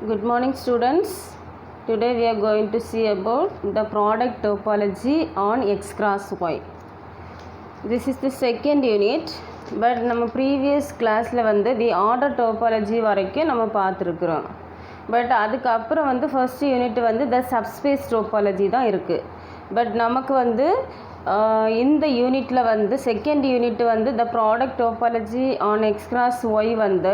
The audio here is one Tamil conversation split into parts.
Good morning students. Today we are going to see about the product topology on x cross y. This is the second unit, but நம்ம previous classல வந்து the order topology வரைக்கும் நம்ம பார்த்துருக்குறோம். பட் அதுக்கப்புறம் வந்து first unit வந்து the subspace topology தான் இருக்குது. பட் நமக்கு வந்து இந்த யூனிட்டில் வந்து செகண்ட் யூனிட் வந்து the product topology on X cross Y வந்து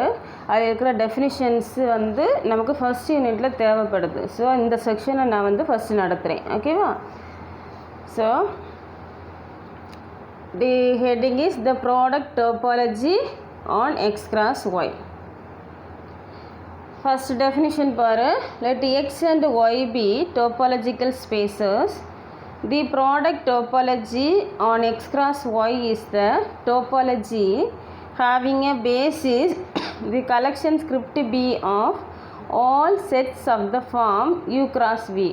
அதில் இருக்கிற டெஃபினிஷன்ஸு வந்து நமக்கு ஃபஸ்ட் யூனிட்டில் தேவைப்படுது. ஸோ இந்த செக்ஷனை நான் வந்து ஃபஸ்ட்டு நடத்துகிறேன். ஓகேவா? So the heading is the product topology on X cross y. First definition பாரு. Let x and y be topological spaces. The product topology on x cross y is the topology having a basis the collection script B of all sets of the form U cross V,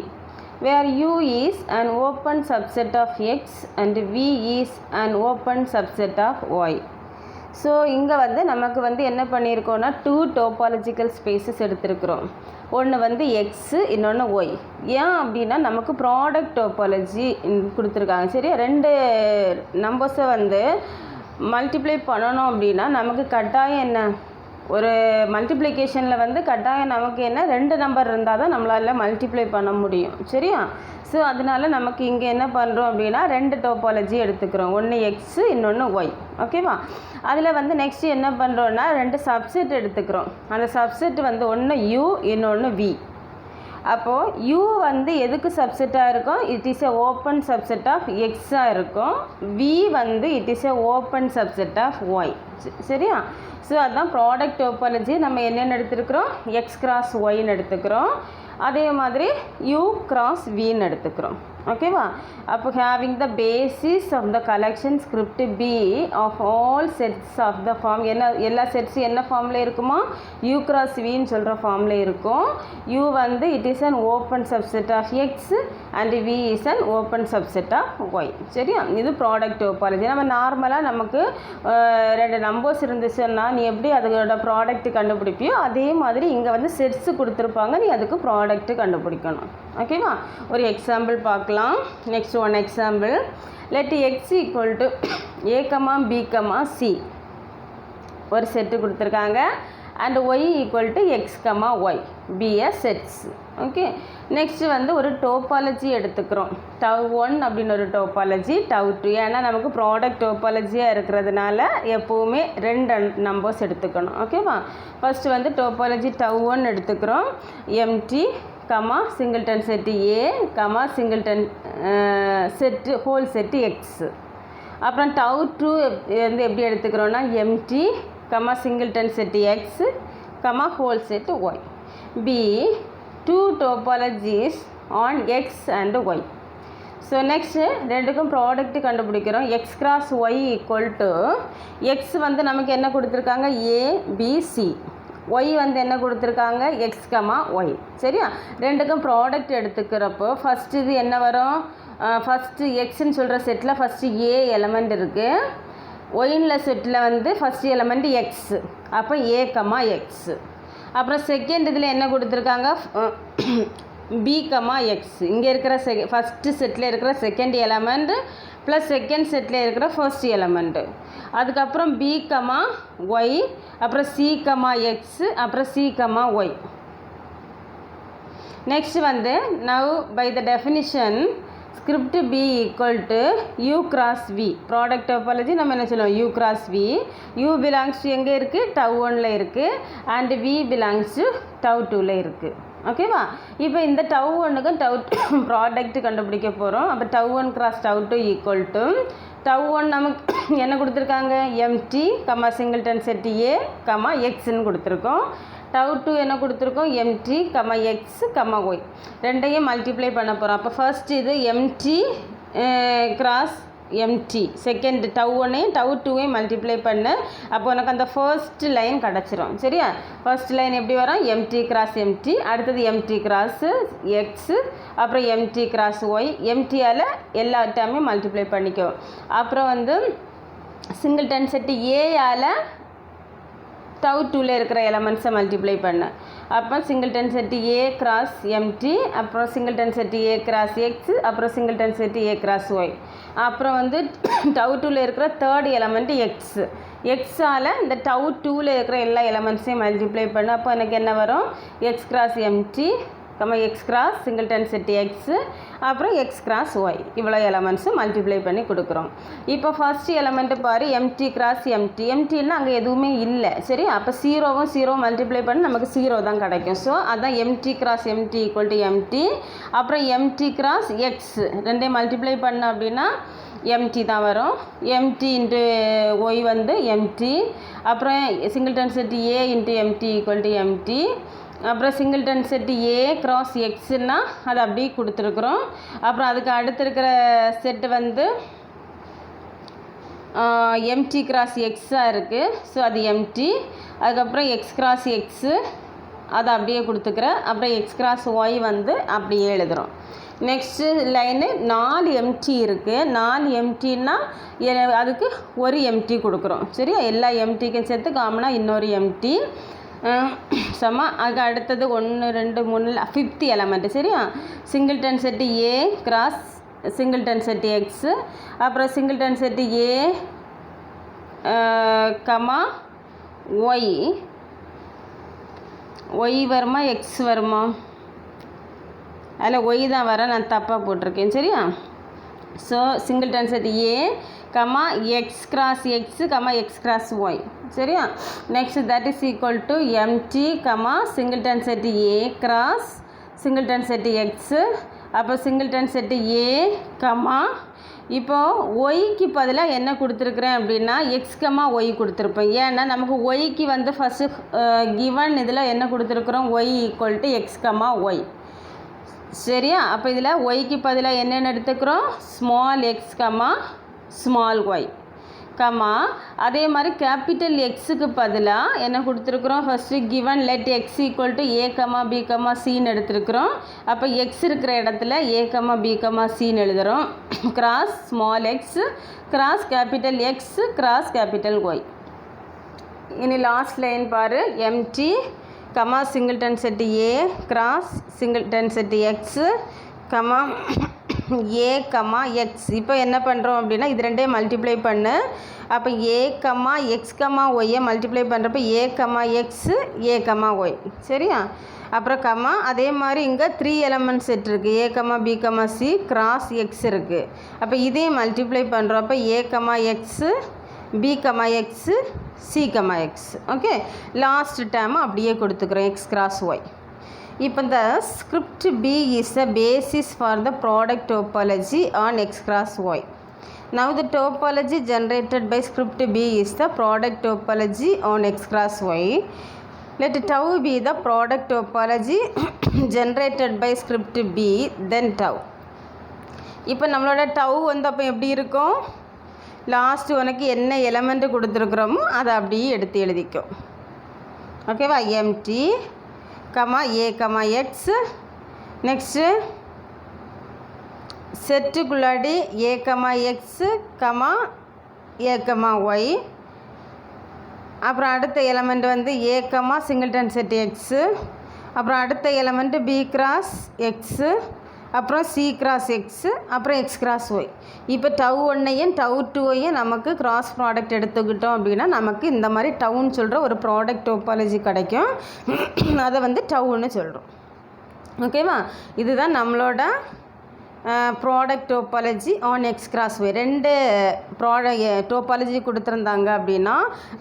where U is an open subset of x and V is an open subset of y. So இங்கே வந்து நமக்கு வந்து என்ன பண்ணியிருக்கோன்னா 2 டோபாலஜிக்கல் ஸ்பேசஸ் எடுத்திருக்கிறோம். ஒன்று வந்து எக்ஸு, இன்னொன்று ஒய். ஏன் அப்படின்னா நமக்கு ப்ராடக்ட் டோபாலஜி கொடுத்துருக்காங்க. சரி, 2 நம்பர்ஸை வந்து மல்டிப்ளை பண்ணணும் அப்படின்னா நமக்கு கட்டாயம் என்ன, ஒரு மல்டிப்ளிகேஷனில் வந்து கட்டாயம் நமக்கு என்ன 2 நம்பர் இருந்தால் தான் நம்மளால் மல்டிப்ளை பண்ண முடியும். சரியா? ஸோ அதனால நமக்கு இங்கே என்ன பண்ணுறோம் அப்படின்னா 2 டோபாலஜி எடுத்துக்கிறோம். ஒன்று எக்ஸு, இன்னொன்று ஒய். ஓகேவா? அதில் வந்து நெக்ஸ்ட்டு என்ன பண்ணுறோன்னா 2 சப்செட் எடுத்துக்கிறோம். அந்த சப்செட் வந்து ஒன்று யூ, இன்னொன்று வி. அப்போது யூ வந்து எதுக்கு சப்செட்டாக இருக்கும்? It is a open subset of எக்ஸாக இருக்கும். வி வந்து it is a open subset of Y. சரியா? ஸோ அதுதான் ப்ராடக்ட் டோபாலஜி. நம்ம என்னென்னு எடுத்துருக்குறோம்? எக்ஸ் கிராஸ் ஒய்ன்னு எடுத்துக்கிறோம். அதே மாதிரி யூ கிராஸ் வின்னு எடுத்துக்கிறோம். ஓகேவா? அப்போ having the basis of the collection script B of all sets of the form. என்ன எல்லா செட்ஸும் என்ன ஃபார்மில் இருக்குமா? யூ கிராஸ் வின்னு சொல்கிற ஃபார்மில் இருக்கும். யூ வந்து it is an open subset of X and V is an open subset of Y. சரியா? இது ப்ராடக்ட் டோபாலஜி. நம்ம நார்மலாக நமக்கு 2 நம்பர்ஸ் இருந்துச்சுன்னா நீ எப்படி அதோட ப்ராடக்ட் கண்டுபிடிப்பியோ அதே மாதிரி இங்கே வந்து செட்ஸு கொடுத்துருப்பாங்க, நீ அதுக்கு ப்ராடக்ட் கண்டுபிடிக்கணும். ஓகேவா? ஒரு எக்ஸாம்பிள் பார்க்கலாம். Next one example. Let X equal to a comma b comma c ஒரு செட்டு கொடுத்துருக்காங்க. And Y equal to x comma y be a sets. Okay, next வந்து ஒரு டோபாலஜி எடுத்துக்கிறோம். டவ் 1 அப்படின்னு ஒரு டோபாலஜி, டவ் 2. ஏன்னா நமக்கு ப்ராடக்ட் டோபாலஜியாக இருக்கிறதுனால எப்போவுமே 2 நம்பர்ஸ் எடுத்துக்கணும். ஓகேவா? ஃபஸ்ட்டு வந்து டோபாலஜி டவ் 1 எடுத்துக்கிறோம். Empty comma singleton set a comma singleton set whole set x. அப்புறம் டவ் 2 வந்து எப்படி எடுத்துக்கிறோன்னா empty comma singleton set x comma whole set y. Be 2 topologies on x and y. So next 2க்கும் ப்ராடக்ட் கண்டுபிடிக்கிறோம். X cross y equal to x வந்து நமக்கு என்ன கொடுத்துருக்காங்க? ஏ பி சி. ஒய் வந்து என்ன கொடுத்துருக்காங்க? X comma Y. சரியா? 2க்கும் ப்ராடக்ட் எடுத்துக்கிறப்போ ஃபஸ்ட்டு இது என்ன வரும்? ஃபஸ்ட்டு எக்ஸ்ன்னு சொல்கிற செட்டில் ஃபஸ்ட்டு ஏ எலமெண்ட் இருக்குது. ஒயின்ல செட்டில் வந்து ஃபஸ்ட்டு எலமெண்ட் எக்ஸ். அப்போ ஏ கமா எக்ஸ். அப்புறம் செகண்ட் இதில் என்ன கொடுத்துருக்காங்க? B comma x. இங்கே இருக்கிற ஃபஸ்ட்டு செட்டில் இருக்கிற செகண்ட் எலமெண்ட் ப்ளஸ் செகண்ட் செட்டில் இருக்கிற ஃபர்ஸ்ட் எலமெண்ட்டு. அதுக்கப்புறம் பி கமா ஒய், அப்புறம் சி கமா எக்ஸ், அப்புறம் சி கமா ஒய். நெக்ஸ்ட் வந்து now by the definition script B equal to U cross V. Product topology நம்ம என்ன சொல்லுவோம்? U cross V. U belongs to எங்கே இருக்குது? டவ் 1ல் இருக்குது. And V belongs to tau 2ல் இருக்குது. ஓகேவா? இப்போ இந்த டவ் 1க்கும் டவ் 2 ப்ராடக்ட் கண்டுபிடிக்க போகிறோம். அப்போ tau 1 cross tau 2 equal to tau 1 நமக்கு என்ன கொடுத்துருக்காங்க? Empty comma singleton set a comma எக்ஸ்ன்னு கொடுத்துருக்கோம். டவ் 2 என்ன கொடுத்துருக்கோம்? Empty comma x comma y. 2யும் மல்டிப்ளை பண்ண போகிறோம். அப்போ ஃபர்ஸ்ட் இது empty cross empty, second tau 1ஐயும் டவ் 2ஐயும் மல்டிப்ளை பண்ணு. அப்போ உனக்கு அந்த ஃபர்ஸ்ட் லைன் கிடச்சிரும். சரியா? ஃபர்ஸ்ட் லைன் எப்படி வரும்? Empty cross empty. அடுத்தது எம்டி கிராஸு எக்ஸு, அப்புறம் எம்டி கிராஸ் ஒய். எம்டியால் எல்லா டைமே மல்டிப்ளை பண்ணிக்கோ. அப்புறம் வந்து சிங்கிள்டன் செட்டு ஏயால் டவு டூவில் இருக்கிற எலமெண்ட்ஸை மல்டிப்ளை பண்ண. அப்போ சிங்கிள்டன் செட்டு ஏ கிராஸ் எம்டி, அப்புறம் சிங்கிள்டன் செட்டு ஏ கிராஸ் எக்ஸ், அப்புறம் சிங்கிள்டன் செட்டு ஏ கிராஸ் ஒய். அப்புறம் வந்து டவு டூவில் இருக்கிற தேர்ட் எலமெண்ட் எக்ஸ். எக்ஸால் இந்த டவு டூவில் இருக்கிற எல்லா எலமெண்ட்ஸையும் மல்டிப்ளை பண்ண. அப்போ எனக்கு என்ன வரும்? X cross empty X cross singleton set X, அப்புறம் எக்ஸ் கிராஸ் ஒய். இவ்வளோ எலமெண்ட்ஸு மல்டிப்ளை பண்ணி கொடுக்குறோம். இப்போ ஃபஸ்ட் எலமெண்ட்டு பாரு, எம்டி கிராஸ் எம்டி. எம்டின்னா அங்கே எதுவுமே இல்லை. சரி, அப்போ ஜீரோவும் ஜீரோவும் மல்டிப்ளை பண்ணி நமக்கு ஜீரோ தான் கிடைக்கும். ஸோ அதான் empty cross empty equal to empty. அப்புறம் எம்டி கிராஸ் எக்ஸ் ரெண்டையும் மல்டிப்ளை பண்ண அப்படின்னா எம்டி தான் வரும். எம்டி இன்ட்டு ஒய் வந்து எம்டி. அப்புறம் singleton set A into empty equal to empty. அப்புறம் சிங்கிள்டன் செட்டு ஏ கிராஸ் எக்ஸுன்னா அது அப்படியே கொடுத்துருக்குறோம். அப்புறம் அதுக்கு அடுத்து இருக்கிற செட்டு வந்து எம்டி கிராஸ் எக்ஸாக இருக்குது. ஸோ அது எம்டி. அதுக்கப்புறம் எக்ஸ் கிராஸ் எக்ஸு அதை அப்படியே கொடுத்துக்கிறேன். அப்புறம் எக்ஸ் கிராஸ் ஒய் வந்து அப்படியே எழுதுகிறோம். நெக்ஸ்ட்டு லைனு 4 எம்டி இருக்குது. 4 எம்டின்னா அதுக்கு ஒரு எம்டி கொடுக்குறோம். சரியா, எல்லா எம்டிக்கும் சேர்த்து காமனாக இன்னொரு எம்டி சம. அதுக்கு அடுத்தது 1 2 3 5th எலமெண்ட்டு. சரியா, சிங்கிள்டன் செட்டு ஏ கிராஸ் சிங்கிள்டன் செட்டு எக்ஸு, அப்புறம் singleton set a comma y. Y வருமா எக்ஸ் வருமா? அதில் ஒய் தான் வர, நான் தப்பாக போட்டிருக்கேன். சரியா, so singleton set a comma x cross x comma x cross y. சரியா, next that is equal to empty comma singleton set A cross singleton set x, அப்போ சிங்கிள்டன் செட்டு ஏ கமா இப்போது ஒய்க்கு பதிலாக என்ன கொடுத்துருக்குறேன் அப்படின்னா எக்ஸ் கமா ஒய் கொடுத்துருப்பேன். ஏன்னா நமக்கு ஒய்க்கு வந்து ஃபஸ்ட்டு கிவன் இதில் என்ன கொடுத்துருக்குறோம்? Y equal to x comma Y. சரியா, அப்போ இதில் ஒய்க்கு பதிலாக என்னென்னு எடுத்துக்கிறோம்? Small x comma small y comma. அதே மாதிரி கேபிட்டல் எக்ஸுக்கு பதிலாக என்ன கொடுத்துருக்குறோம்? First given let X equal to a comma b comma சின்னு எடுத்துருக்குறோம். அப்போ எக்ஸ் இருக்கிற இடத்துல ஏ கமா பி கமா சின்னு எழுதுகிறோம். Cross small x cross capital x cross capital y. இனி லாஸ்ட் லைன் பாரு, empty comma singleton set A cross singleton set x comma a comma x. இப்போ என்ன பண்ணுறோம் அப்படின்னா இது ரெண்டையும் மல்டிப்ளை பண்ணு. அப்போ ஏ கமா எக்ஸ் கமா ஒய்யை மல்டிப்ளை பண்ணுறப்ப a comma x a comma Y. சரியா, அப்புறம் கமா அதே மாதிரி இங்கே 3 எலமெண்ட் செட் இருக்குது. A comma b comma c cross x இருக்குது. அப்போ இதையும் மல்டிப்ளை பண்ணுறோம். அப்போ a comma x b comma x c comma x. Okay, last term அப்படியே கொடுத்துக்கிறோம் எக்ஸ் கிராஸ் ஒய். இப்போ இந்த script B is the basis for the product topology on x cross y. Now the topology generated by script B is the product topology on x cross y. Let tau be the product topology generated by script B, then tau. இப்போ நம்மளோட tau வந்து அப்போ எப்படி இருக்கும்? லாஸ்ட்டு உனக்கு என்ன எலமெண்ட்டு கொடுத்துருக்குறோமோ அதை அப்படியே எடுத்து எழுதிக்கும். ஓகேவா, empty comma a comma X. Next செட்டுக்குள்ளாடி A comma x comma a comma y. அப்புறம் அடுத்த எலமெண்ட் வந்து ஏ கமா சிங்கிள்டன் செட் எக்ஸு. அப்புறம் அடுத்த எலமெண்ட்டு பி கிராஸ் எக்ஸு, அப்புறம் சி கிராஸ் எக்ஸு, அப்புறம் எக்ஸ் கிராஸ் ஒய். இப்போ டவு 1ஐயும் டவு 2ஐயும் நமக்கு கிராஸ் ப்ராடக்ட் எடுத்துக்கிட்டோம் அப்படின்னா நமக்கு இந்த மாதிரி டவுன்னு சொல்கிற ஒரு ப்ராடக்ட் டோபாலஜி கிடைக்கும். அதை வந்து டவுன்னு சொல்கிறோம். ஓகேவா, இதுதான் நம்மளோட product topology on X cross Y. 2 topology கொடுத்துருந்தாங்க அப்படின்னா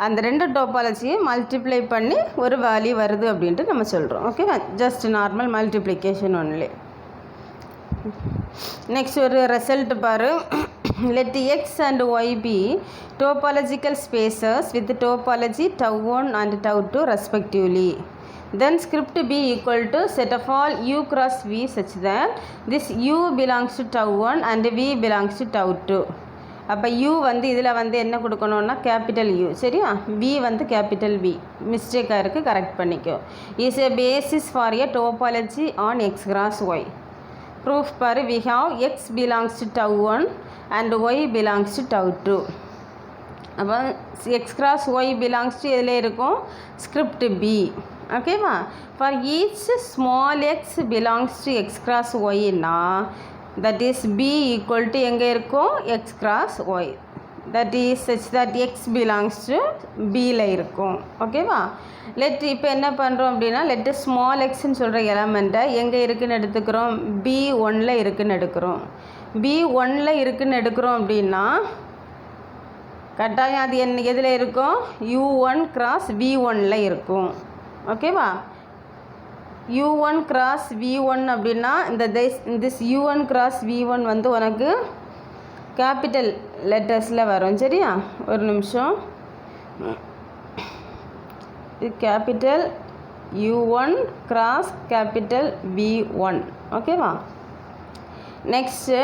அந்த 2 டோபாலஜியை மல்டிப்ளை பண்ணி ஒரு வேல்யூ வருது அப்படின்ட்டு நம்ம சொல்கிறோம். ஓகேவா, just normal multiplication only. Next ஒரு ரிசல்ட் பாரு. let x and y be topological spaces with topology tau 1 and tau 2 respectively. Then script B equal to set of all u cross v such that this u belongs to tau 1 and v belongs to tau 2. அப்போ u வந்து இதில் வந்து என்ன கொடுக்கணும்னா கேபிட்டல் u. சரியா, v வந்து கேபிட்டல் v. மிஸ்டேக்காக இருக்குது, கரெக்ட் பண்ணிக்கோ. Is a basis for a topology on x cross y. Proof பாரு, we have x belongs to tau 1 and y belongs to tau 2. அப்போ x cross y belongs to எதில் இருக்கும் ஸ்கிரிப்ட் பி ஓகேவா. For each small x belongs to x cross ஒய்னா that is b equal to எங்கே இருக்கும் x cross y, that is such that x belongs to பியில் இருக்கும் ஓகேவா. லெட் இப்போ என்ன பண்ணுறோம் அப்படின்னா லெட்டு ஸ்மால் எக்ஸ்ன்னு சொல்கிற எலமெண்ட்டை எங்கே இருக்குதுன்னு எடுத்துக்கிறோம் B1 இருக்குதுன்னு எடுக்கிறோம். B1 இருக்குதுன்னு எடுக்கிறோம் அப்படின்னா கட்டாயம் அது எதில் இருக்கும் U1 கிராஸ் V1 இருக்கும் ஓகேவா. U1 கிராஸ் V1 அப்படின்னா திஸ் U1 கிராஸ் V1 வந்து உனக்கு கேபிட்டல் லெட்டர்ஸில் வரும் சரியா. ஒரு நிமிஷம், இது capital U1 cross capital V1 ஓகேவா. நெக்ஸ்ட்டு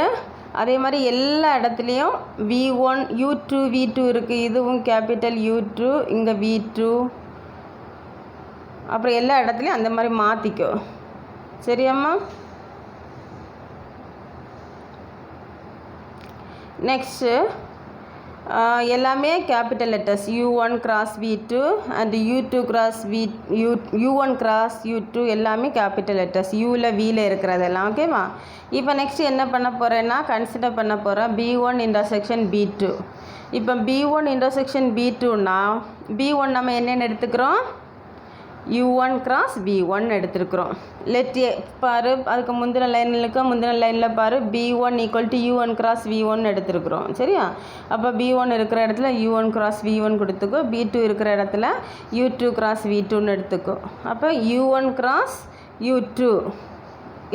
அதே மாதிரி எல்லா இடத்துலையும் V1 U2 V2 இருக்குது, இதுவும் கேபிட்டல் U2 இங்கே V2, அப்புறம் எல்லா இடத்துலையும் அந்த மாதிரி மாற்றிக்கோ சரியாம்மா. நெக்ஸ்ட்டு எல்லாமே capital letters U1 cross V2 and U2 cross U1 cross U2 எல்லாமே கேபிட்டல் லெட்டர்ஸ் யூவில் வியில் இருக்கிறதெல்லாம் ஓகேவா. இப்போ நெக்ஸ்ட் என்ன பண்ண போகிறேன்னா கன்சிடர் பண்ண போகிறேன் B1 இன்டர்செக்ஷன் B2. இப்போ B1 இன்டர்செக்ஷன் B2னா B1 நம்ம என்னென்னு எடுத்துக்கிறோம் U1 கிராஸ் V1 எடுத்துருக்குறோம். லெட் பாரு அதுக்கு முந்தின லைனில் பாரு B1 equal to U1 cross V1 எடுத்துருக்குறோம் சரியா. அப்போ B1 இருக்கிற இடத்துல U1 கிராஸ் V1 கொடுத்துக்கோ, B2 இருக்கிற இடத்துல U2 கிராஸ் V2ன்னு எடுத்துக்கோ. அப்போ U1 கிராஸ் U2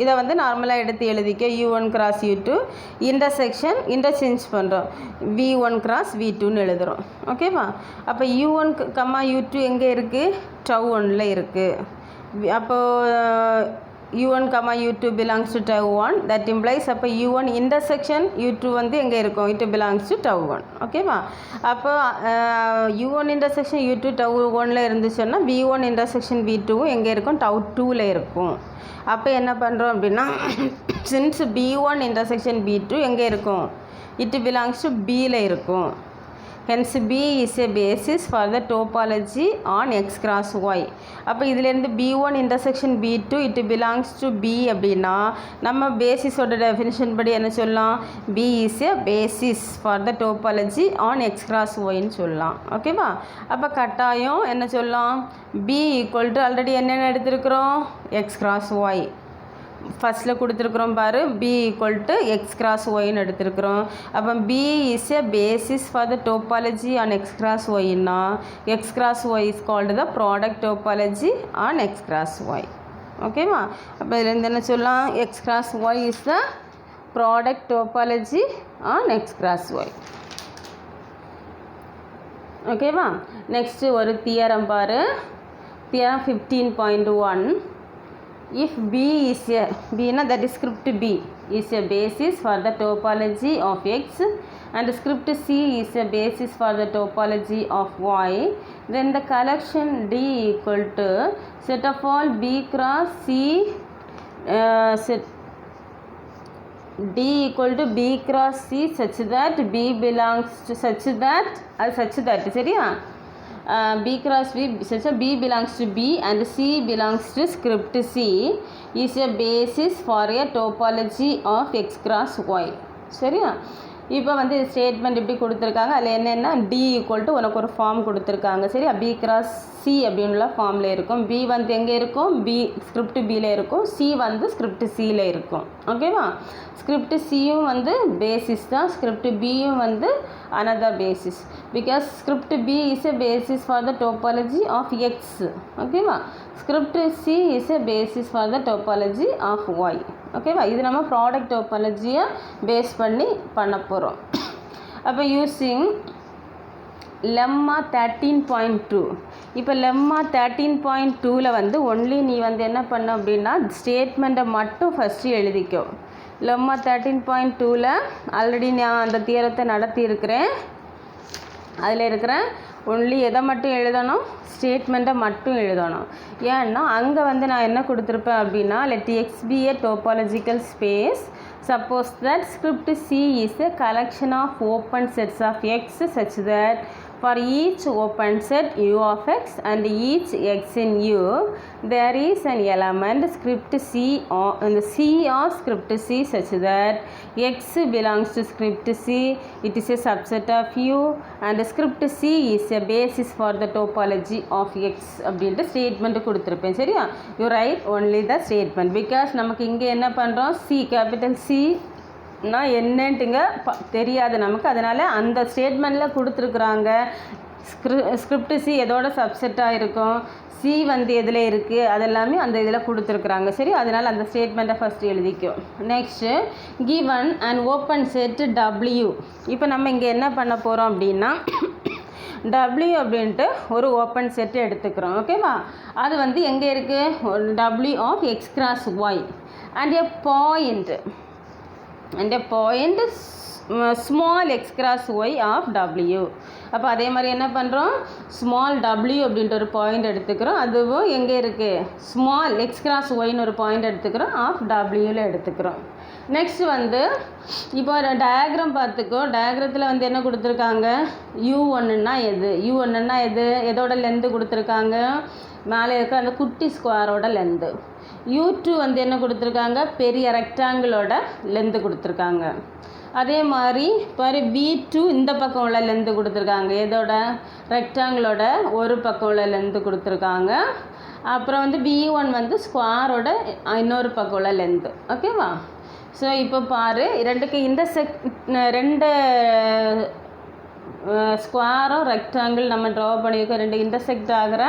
இதை வந்து நார்மலாக எடுத்து எழுதிக்க U1 கிராஸ் U2 இன்டர்சேஞ்ச் பண்ணுறோம் V1 கிராஸ் V2ன்னு எழுதுகிறோம் ஓகேவா. அப்போ U1 கம்மா U2 எங்கே இருக்குது τ1 இருக்குது. அப்போது U1 comma U2 belongs to τ1, that implies அப்போ U1 இன்டர்செக்ஷன் U2 வந்து எங்கே இருக்கும் இட் பிலாங்ஸ் டு τ1 ஓகேவா. அப்போ U1 இன்டர்செக்ஷன் U2 τ1 இருந்துச்சுன்னா V1 இன்டர்செக்ஷன் V2வும் எங்கே இருக்கும் τ2 இருக்கும். அப்போ என்ன பண்ணுறோம் அப்படின்னா சின்ஸ் B1 இன்டர்செக்ஷன் B2 எங்கே இருக்கும் இட் பிலாங்ஸ் டு பியில் இருக்கும். Hence B is a basis for the topology on x cross y. அப்போ இதிலேருந்து B1 intersection B2 it belongs to B அப்படின்னா நம்ம பேசிஸோட டெஃபினிஷன் படி என்ன சொல்லலாம் B is a basis for the topology on x cross yன்னு சொல்லலாம் ஓகேவா. அப்போ கட்டாயம் என்ன சொல்லலாம் B ஈக்குவல் டு ஆல்ரெடி என்னென்ன எடுத்துருக்குறோம் x cross y ஃபஸ்ட்டில் கொடுத்துருக்குறோம் பாரு B equal to x cross ஒய்ன்னு எடுத்துருக்குறோம். அப்போ B is a basis for the topology on X cross ஒய்னா x cross y is called the product topology on X cross Y ஓகேவா. அப்போ இதுலேருந்து என்ன சொல்லலாம் x cross y is the product topology on X cross Y ஓகேவா. நெக்ஸ்ட்டு ஒரு தியரம் பாரு, theorem 15.1. If B is a B na that is script B is a basis for the topology of X and script C is a basis for the topology of Y, then the collection D equal to set of all B cross C set D equal to B cross C such that B belongs to such that சரியா. B cross B such a B belongs to B and C belongs to script C is a basis for a topology of x cross y சரியா. இப்போ வந்து ஸ்டேட்மெண்ட் இப்படி கொடுத்துருக்காங்க, அதில் என்னென்னா D ஈக்குவல் டு உனக்கு ஒரு ஃபார்ம் கொடுத்துருக்காங்க சரியா. B கிராஸ் C அப்படின்னுள்ள ஃபார்மில் இருக்கும். B வந்து எங்கே இருக்கும் B ஸ்கிரிப்ட் Bயில் இருக்கும், C வந்து ஸ்கிரிப்ட் Cயில் இருக்கும் ஓகேவா. ஸ்கிரிப்ட் Cயும் வந்து பேசிஸ் தான், ஸ்கிரிப்ட் Bயும் வந்து another basis because script B is a basis for the topology of X ஓகேவா. script C is a basis for the topology of Y ஓகேவா. இது நம்ம ப்ராடக்ட் டோபாலஜியை பேஸ் பண்ணி பண்ண போகிறோம். அப்போ யூஸிங் லெம்மா 13.2. இப்போ லெம்மா 13.2ல் வந்து ஒன்லி நீ வந்து என்ன பண்ண அப்படின்னா ஸ்டேட்மெண்ட்டை மட்டும் ஃபஸ்ட்டு எழுதிக்கோ. லெம்மா 13.2ல் ஆல்ரெடி நான் அந்த தியரத்தை நடத்தியிருக்கிறேன். அதில் இருக்கிற ஒன்லி எதை மட்டும் எழுதணும் ஸ்டேட்மெண்ட்டை மட்டும் எழுதணும். ஏன்னா அங்கே வந்து நான் என்ன கொடுத்துருப்பேன் அப்படின்னா let X be a topological space suppose that script C is a collection of open sets of X such that For each open set u of x and each x in u, there is an element script c of script c such that x belongs to script c, it is a subset of u, and script c is a basis for the topology of x அப்படின்ட்டு ஸ்டேட்மெண்ட் கொடுத்துருப்பேன். சரியா? You right only the statement because நமக்கு இங்கே என்ன பண்ணுறோம், சி கேபிட்டல் சி என்னன்ட்டுங்க தெரியாது நமக்கு. அதனால் அந்த ஸ்டேட்மெண்ட்டில் கொடுத்துருக்குறாங்க ஸ்கிரிப்ட் சி எதோட சப்செட்டாக இருக்கும், சி வந்து எதில் இருக்குது, அதெல்லாமே அந்த இதில் கொடுத்துருக்குறாங்க. சரி, அதனால் அந்த ஸ்டேட்மெண்ட்டை ஃபஸ்ட்டு எழுதிக்கும். Next given and open set டபிள்யூ. இப்போ நம்ம இங்கே என்ன பண்ண போகிறோம் அப்படின்னா W அப்படின்ட்டு ஒரு ஓப்பன் செட்டு எடுத்துக்கிறோம். ஓகேவா? அது வந்து எங்கே இருக்குது, W of X cross Y and a point small x cross y of w. அப்போ அதே மாதிரி என்ன பண்ணுறோம், ஸ்மால் w அப்படின்ட்டு ஒரு பாயிண்ட் எடுத்துக்கிறோம். அதுவும் எங்கே இருக்குது, ஸ்மால் எக்ஸ் கிராஸ் ஒய்னு ஒரு பாயிண்ட் எடுத்துக்கிறோம், ஆஃப் டபிள்யூவில் எடுத்துக்கிறோம். நெக்ஸ்ட் வந்து இப்போ ஒரு டயக்ராம் பார்த்துக்கோ. டயக்ராத்தில் வந்து என்ன கொடுத்துருக்காங்க, u1ன்னா எது, u1ன்னா எதோட லென்த்து கொடுத்துருக்காங்க, மேலே இருக்கிற அந்த குட்டி ஸ்கொயரோட லென்த்து. u2 வந்து என்ன கொடுத்துருக்காங்க, பெரிய ரெக்டாங்கிளோட லென்த்து கொடுத்துருக்காங்க. அதே மாதிரி பாரு v2 இந்த பக்கம் உள்ள லென்த்து கொடுத்துருக்காங்க, எதோட ரெக்டாங்கிளோட ஒரு பக்கம் உள்ள லென்த்து கொடுத்துருக்காங்க. அப்புறம் வந்து v1 வந்து ஸ்கொயரோட இன்னொரு பக்கம் உள்ள லென்த்து. ஓகேவா? ஸோ இப்போ பாரு ரெண்டுக்கு ரெண்டு ஸ்கொயரும் ரெக்டாங்கிள் நம்ம ட்ரா பண்ணியிருக்கோம். ரெண்டு இன்டர்செக்ட் ஆகிற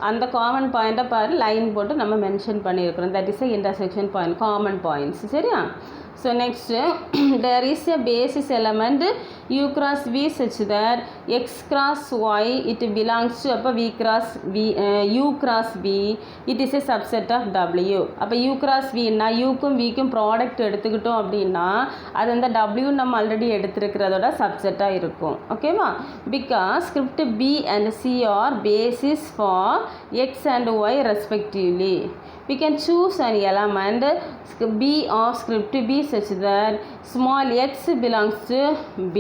அந்த காமன் பாயிண்ட்டை பாரு லைன் போட்டு நம்ம மென்ஷன் பண்ணியிருக்கிறோம். That is a intersection point, common points. சரியா? So next there is a basis element u cross v such that x cross y it belongs to அப்போ v cross v u cross v it is a subset of w. அப்போ u cross v னா uக்கும் vக்கும் ப்ராடக்ட் எடுத்துக்கிட்டோம் அப்படின்னா அது அந்த w நம்ம ஆல்ரெடி எடுத்துருக்கிறதோட சப்செட்டாக இருக்கும். ஓகேவா? Because script b and c are basis for x and y respectively. We can choose an element b of script b such that small x belongs to b,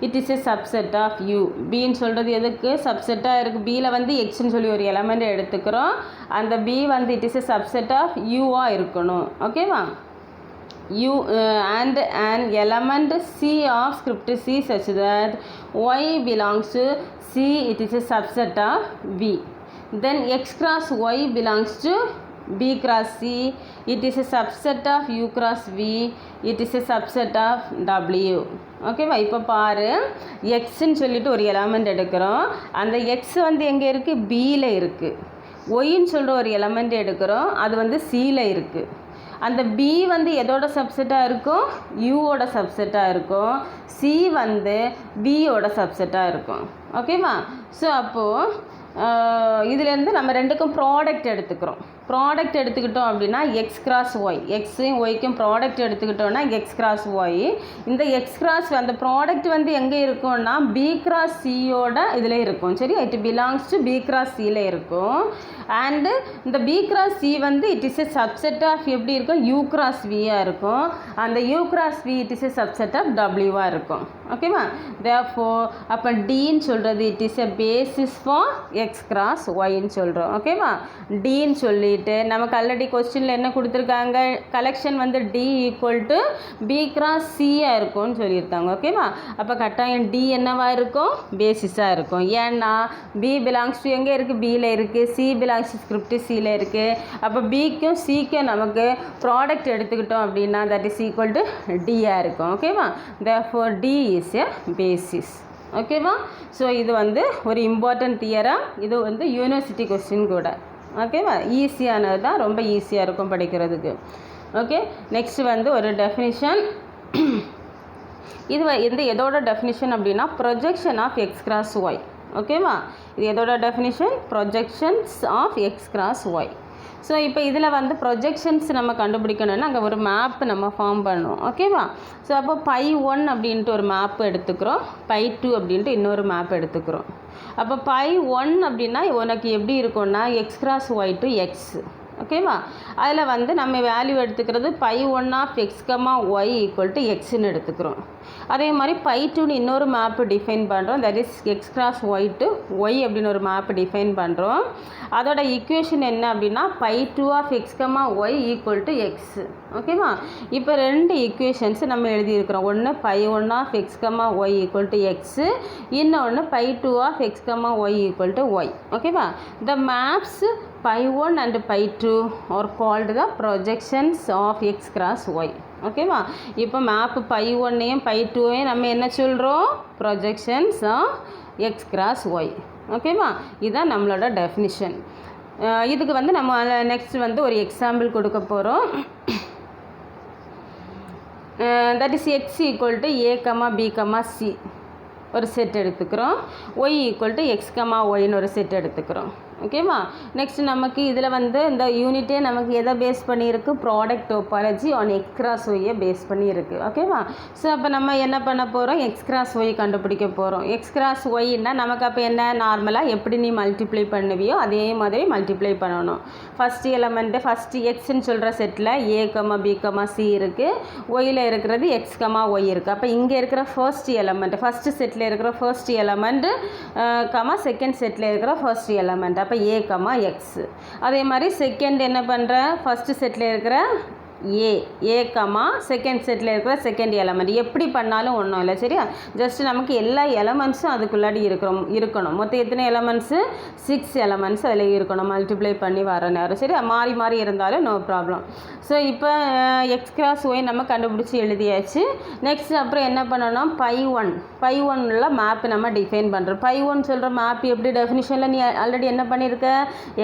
it is a subset of u. b ன்னு சொல்கிறது எதுக்கு, சப்செட்டாக இருக்குது. bயில் வந்து xன்னு சொல்லி ஒரு எலமெண்ட் எடுத்துக்கிறோம். அந்த b வந்து it is a subset of u-ஆக இருக்கணும். ஓகேவா? u and an element c of script c such that y belongs to c, it is a subset of v. Then x cross y belongs to b cross c, it is a subset of u cross v, it is a subset of w. ஓகேவா? இப்போ பாரு எக்ஸ்ன்னு சொல்லிட்டு ஒரு எலமெண்ட் எடுக்கிறோம். அந்த எக்ஸ் வந்து எங்கே இருக்குது, பியில் இருக்குது. ஒய்ன்னு சொல்கிற ஒரு எலமெண்ட் எடுக்கிறோம், அது வந்து சியில் இருக்குது. அந்த பி வந்து எதோட சப்செட்டாக இருக்கும், யூவோட சப்செட்டாக இருக்கும். சி வந்து பியோட சப்செட்டாக இருக்கும். ஓகேவா? ஸோ அப்போது இதுலேருந்து நம்ம ரெண்டுக்கும் ப்ராடக்ட் எடுத்துக்கிறோம். ப்ராடக்ட் எடுத்துக்கிட்டோம் அப்படின்னா எக்ஸ் கிராஸ் ஒய், எக்ஸையும் ஒய்க்கும் ப்ராடக்ட் எடுத்துக்கிட்டோன்னா எக்ஸ் கிராஸ் ஒய். இந்த எக்ஸ் கிராஸ் அந்த ப்ராடக்ட் வந்து எங்கே இருக்கும்னா பி கிராஸ் சியோட இதில் இருக்கும். சரி, it belongs to b cross சியில் இருக்கும். அண்டு இந்த பி கிராஸ் சி வந்து it is a subset of எப்படி இருக்கும், யூ கிராஸ் வியாக இருக்கும். அந்த u cross v it is a subset of டபிள்யூவாக இருக்கும். ஓகேவா? தேர்ஃபோர் அப்போ டின்னு சொல்கிறது it is a basis for x cross ஒய்ன்னு சொல்கிறோம். ஓகேவா? டின்னு சொல்லிட்டு நமக்கு ஆல்ரெடி கொஸ்டினில் என்ன கொடுத்துருக்காங்க, கலெக்ஷன் வந்து t equal to b cross சியாக இருக்கும்னு சொல்லியிருக்காங்க. ஓகேவா? அப்போ கட்டாயம் டி என்னவாக இருக்கும், பேசிஸாக இருக்கும். ஏன்னா பி பிலாங்ஸ் டு எங்கே இருக்குது, பியில் இருக்குது. சி பிலாங்ஸ் டு ஸ்கிரிப்ட் சியில் இருக்குது. அப்போ பிக்கும் சிக்கும் நமக்கு ப்ராடக்ட் எடுத்துக்கிட்டோம் அப்படின்னா தட் இஸ் ஈக்குவல் டு டியாக இருக்கும். ஓகேவா? Therefore T is a basis. ஓகேவா? ஸோ இது வந்து ஒரு இம்பார்ட்டன்ட் தியரம். இது வந்து யூனிவர்சிட்டி கொஸ்டின் கூட. ஓகேவா? ஈஸியானது தான், ரொம்ப ஈஸியாக இருக்கும் படிக்கிறதுக்கு. ஓகே, நெக்ஸ்ட் வந்து ஒரு டெஃபினிஷன். இது வந்து எதோட டெஃபினிஷன் அப்படின்னா projection of X cross Y. ஓகேவா? இது எதோட definition, projections of X cross Y. So இப்போ இதில் வந்து ப்ரொஜெக்ஷன்ஸ் நம்ம கண்டுபிடிக்கணும்னா அங்கே ஒரு மேப் நம்ம ஃபார்ம் பண்ணுவோம். ஓகேவா? ஸோ அப்போ π1 அப்படின்ட்டு ஒரு மேப் எடுத்துக்கிறோம், π2 அப்படின்ட்டு இன்னொரு மேப் எடுத்துக்கிறோம். அப்போ π1 அப்படின்னா உனக்கு எப்படி இருக்கும்னா x cross Y to x. ஓகேவா. அதில் வந்து நம்ம வேல்யூ எடுத்துக்கிறது π1 of x comma y equal to எக்ஸ்ன்னு எடுத்துக்கிறோம். அதே மாதிரி π2ன்னு இன்னொரு மேப்பு டிஃபைன் பண்ணுறோம். That is x cross Y to y அப்படின்னு ஒரு மேப்பு டிஃபைன் பண்ணுறோம். அதோட ஈக்குவேஷன் என்ன அப்படின்னா π2 of x comma y equal to x. ஓகேவா. இப்போ ரெண்டு ஈக்குவேஷன்ஸ் நம்ம எழுதியிருக்கிறோம். ஒன்று π1 of x comma y equal to x, இன்னொன்று π2 of x comma y equal to Y. ஓகேவா. The maps π1 and π2 are called the projections of x cross y. ஓகேவா. இப்போ மேப்பு π1ஐயும் π2ஐயும் நம்ம என்ன சொல்கிறோம்? Projections of X cross Y. ஓகேவா. இதுதான் நம்மளோட டெஃபினிஷன். இதுக்கு வந்து நம்ம நெக்ஸ்ட் வந்து ஒரு எக்ஸாம்பிள் கொடுக்க போகிறோம். That is x equal to a comma b comma c ஒரு செட் எடுத்துக்கிறோம். Y equal to x comma ஒய்னு ஒரு செட் எடுத்துக்கிறோம். ஓகேவா. நெக்ஸ்ட் நமக்கு இதில் வந்து இந்த யூனிட்டே நமக்கு எதை பேஸ் பண்ணியிருக்கு? Product topology on X cross ஒய்யை பேஸ் பண்ணியிருக்கு. ஓகேவா. ஸோ அப்போ நம்ம என்ன பண்ண போகிறோம்? எக்ஸ் கிராஸ் ஒய் கண்டுபிடிக்க போகிறோம். எக்ஸ் கிராஸ் ஒய்னா நமக்கு அப்போ என்ன, நார்மலாக எப்படி நீ மல்டிப்ளை பண்ணுவியோ அதே மாதிரி மல்டிப்ளை பண்ணணும். ஃபஸ்ட்டு எலமெண்ட்டு ஃபஸ்ட்டு எக்ஸ்ன்னு சொல்கிற செட்டில் ஏ கமா பி கமா சி இருக்குது, ஒயில் இருக்கிறது எக்ஸ் கமா ஒய் இருக்குது. அப்போ இங்கே இருக்கிற ஃபர்ஸ்ட் எலமெண்ட் ஃபஸ்ட்டு செட்டில் இருக்கிற ஃபர்ஸ்ட் எலமெண்ட்டு கமா செகண்ட் செட்டில் இருக்கிற ஃபர்ஸ்ட் எலமெண்ட், அப்போ ஏ கமா எக்ஸ். அதே மாதிரி செகண்ட் என்ன பண்ணுற, ஃபஸ்ட்டு செட்டில் இருக்கிற ஏ கமா செகண்ட் செட்டில் இருக்கிற செகண்ட் எலமெண்ட். எப்படி பண்ணாலும் ஒன்றும் இல்லை. சரியா. ஜஸ்ட் நமக்கு எல்லா எலமெண்ட்ஸும் அதுக்குள்ளாடி இருக்கணும். மொத்தம் எத்தனை எலமெண்ட்ஸு? 6 எலமெண்ட்ஸ் அதில் இருக்கணும் மல்டிப்ளை பண்ணி வர நேரம். சரியா. மாறி மாறி இருந்தாலும் நோ ப்ராப்ளம். ஸோ இப்போ எக்ஸ் கிராஸ் ஒய் நம்ம கண்டுபிடிச்சி எழுதியாச்சு. நெக்ஸ்ட் அப்புறம் என்ன பண்ணணும்? π1ல மேப்பு நம்ம டிஃபைன் பண்ணுறோம். π1 சொல்கிற மேப் எப்படி டெஃபினிஷனில் நீ ஆல்ரெடி என்ன பண்ணியிருக்க?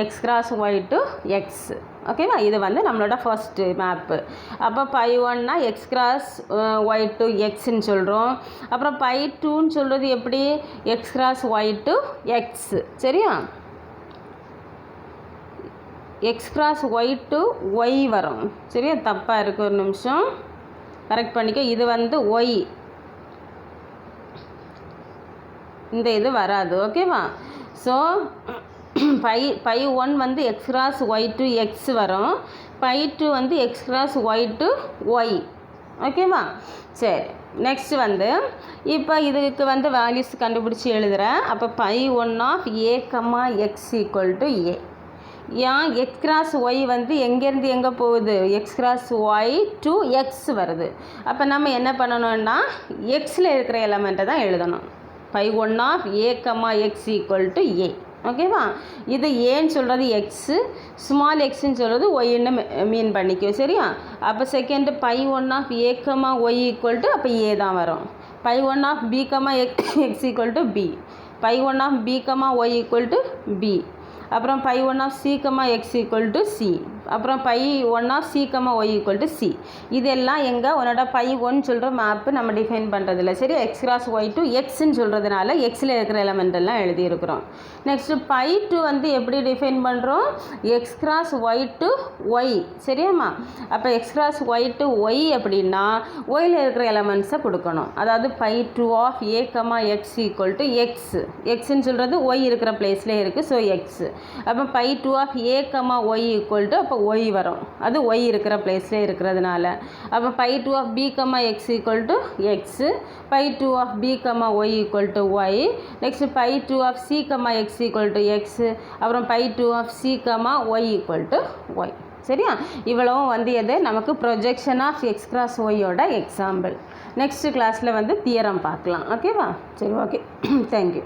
X cross Y to x. ஓகேவா. இது வந்து நம்மளோட ஃபர்ஸ்ட்டு மேப்பு. அப்போ π1னா எக்ஸ் கிராஸ் ஒய் டு எக்ஸ்ன்னு சொல்கிறோம். அப்புறம் π2ன்னு சொல்கிறது எப்படி? X cross Y to x. சரியா. X cross Y to y வரும். சரியா. தப்பாக இருக்குது, ஒரு நிமிஷம் கரெக்ட் பண்ணிக்க. இது வந்து ஒய், இந்த இது வராது. ஓகேவா. ஸோ π1 வந்து X cross Y to X வரும், π2 வந்து X cross Y to Y. ஓகேவா. சரி. நெக்ஸ்ட் வந்து இப்போ இதுக்கு வந்து வேல்யூஸ் கண்டுபிடிச்சி எழுதுகிறேன். அப்போ π1 of A comma x equal to A. ஏன் எக்ஸ் கிராஸ் ஒய் வந்து எங்கேருந்து எங்கே போகுது? X cross Y to x வருது. அப்போ நம்ம என்ன பண்ணணும்னா எக்ஸில் இருக்கிற எலமெண்ட்டை தான் எழுதணும். π1 of A comma x equal to A. ஓகேவா. இது ஏன்னு சொல்கிறது எக்ஸு, ஸ்மால் எக்ஸ்ன்னு சொல்கிறது ஒய்ன்னு மீன் பண்ணிக்கோ. சரியா. அப்போ second π1 of A comma y equal to அப்போ ஏ தான் வரும். π1 of B comma x equal to B, π1 of B comma y equal to B. அப்புறம் π1 of C comma x equal to C. அப்புறம் π1 of C comma y equal to C. இதெல்லாம் எங்கே உன்னோட π1 சொல்கிற மேப்பு நம்ம டிஃபைன் பண்ணுறதில்ல. சரி. எக்ஸ் கிராஸ் ஒய் டு எக்ஸ்ன்னு சொல்கிறதுனால எக்ஸில் இருக்கிற எலமெண்ட் எல்லாம் எழுதியிருக்கிறோம். நெக்ஸ்ட்டு π2 வந்து எப்படி டிஃபைன் பண்ணுறோம்? X cross Y to y. சரியாம்மா. அப்போ x cross Y to y அப்படின்னா ஒயில் இருக்கிற எலமெண்ட்ஸை கொடுக்கணும். அதாவது π2 of A comma x equal to x. எக்ஸ்ன்னு சொல்கிறது ஒய் இருக்கிற பிளேஸில் இருக்குது. So x. அப்போ π2 of A comma y equal to அப்போ ஒய் வரும். அது ஒய் இருக்கிற பிளேஸில் இருக்கிறதுனால. அப்போ π2 of B comma x equal to x, π2 of B comma y equal to Y. Next π2 of C comma x equal to x, அப்புறம் π2 of C comma y equal to y. சரியா. இவ்வளவும் வந்து எது நமக்கு ப்ரொஜெக்ஷன் ஆஃப் எக்ஸ் கிராஸ் ஒய்யோட எக்ஸாம்பிள். நெக்ஸ்ட் கிளாஸில் வந்து தியரம் பார்க்கலாம். ஓகேவா. சரி. ஓகே. தேங்க்யூ.